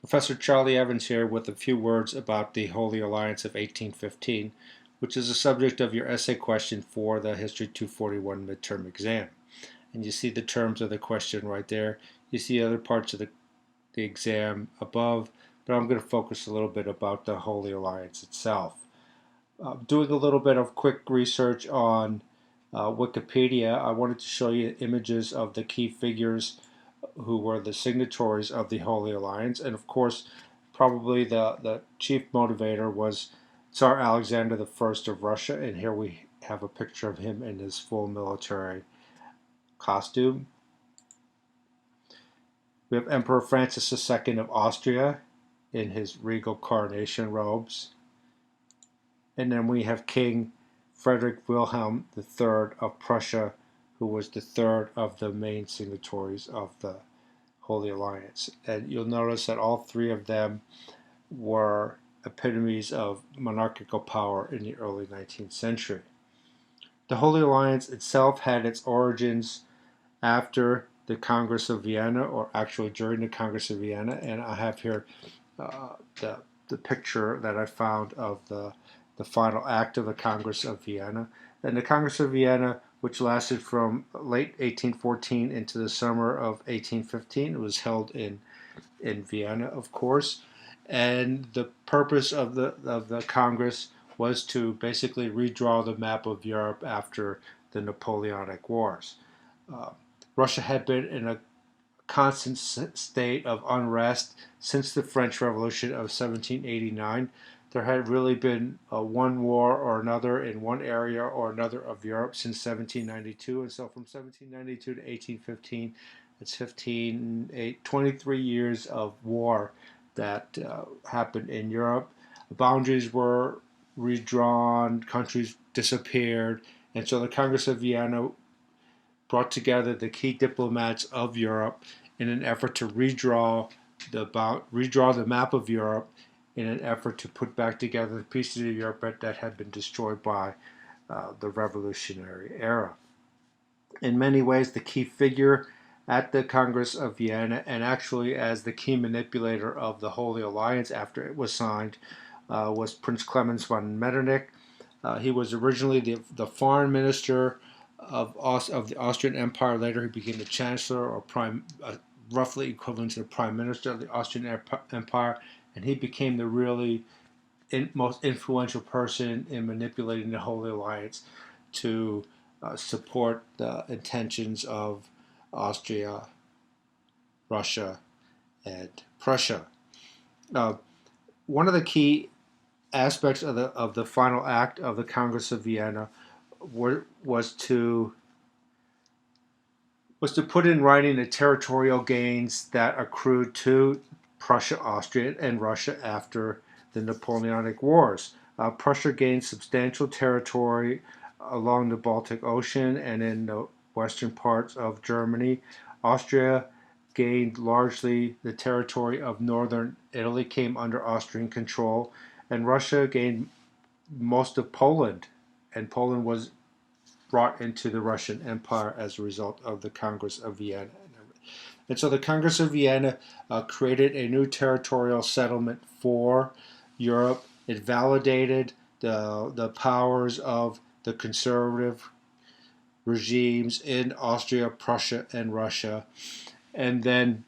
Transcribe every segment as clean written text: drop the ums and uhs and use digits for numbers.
Professor Charlie Evans here with a few words about the Holy Alliance of 1815, which is the subject of your essay question for the History 241 midterm exam. And you see the terms of the question right there. You see other parts of the exam above, but I'm going to focus a little bit about the Holy Alliance itself. Doing a little bit of quick research on Wikipedia, I wanted to show you images of the key figures who were the signatories of the Holy Alliance. And of course, probably the chief motivator was Tsar Alexander I of Russia. And here we have a picture of him in his full military costume. We have Emperor Francis II of Austria in his regal coronation robes. And then we have King Frederick Wilhelm III of Prussia, who was the third of the main signatories of the Holy Alliance. And you'll notice that all three of them were epitomes of monarchical power in the early 19th century. The Holy Alliance itself had its origins after the Congress of Vienna, or actually during the Congress of Vienna, and I have here the picture that I found of the final act of the Congress of Vienna. And the Congress of Vienna, which lasted from late 1814 into the summer of 1815, it was held in Vienna, of course. And the purpose of the Congress was to basically redraw the map of Europe after the Napoleonic Wars. Russia had been in a constant state of unrest since the French Revolution of 1789. There had really been one war or another in one area or another of Europe since 1792, and so from 1792 to 1815, it's 23 years of war that happened in Europe. Boundaries were redrawn, countries disappeared, and so the Congress of Vienna brought together the key diplomats of Europe in an effort to redraw the map of Europe in an effort to put back together the pieces of Europe that had been destroyed by the Revolutionary era. In many ways, the key figure at the Congress of Vienna, and actually as the key manipulator of the Holy Alliance after it was signed, was Prince Clemens von Metternich. He was originally the foreign minister of the Austrian Empire. Later, he became the chancellor, or roughly equivalent to the prime minister of the Austrian Empire, and he became the really most influential person in manipulating the Holy Alliance to support the intentions of Austria, Russia, and Prussia. One of the key aspects of the final act of the Congress of Vienna was to put in writing the territorial gains that accrued to Prussia, Austria, and Russia after the Napoleonic Wars. Prussia gained substantial territory along the Baltic Ocean and in the western parts of Germany. Austria gained largely the territory of northern Italy, came under Austrian control, and Russia gained most of Poland, and Poland was brought into the Russian Empire as a result of the Congress of Vienna. And so the Congress of Vienna created a new territorial settlement for Europe. It validated the powers of the conservative regimes in Austria, Prussia, and Russia. And then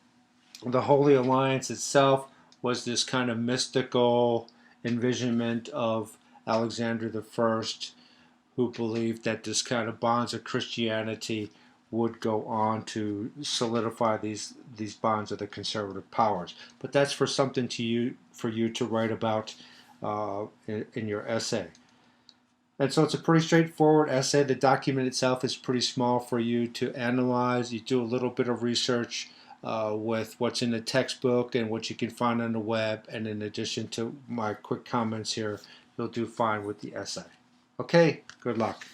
the Holy Alliance itself was this kind of mystical envisionment of Alexander I, who believed that this kind of bonds of Christianity would go on to solidify these bonds of the conservative powers. But that's for something for you to write about in your essay. And so it's a pretty straightforward essay. The document itself is pretty small for you to analyze. You do a little bit of research with what's in the textbook and what you can find on the web. And in addition to my quick comments here, you'll do fine with the essay. Okay, good luck.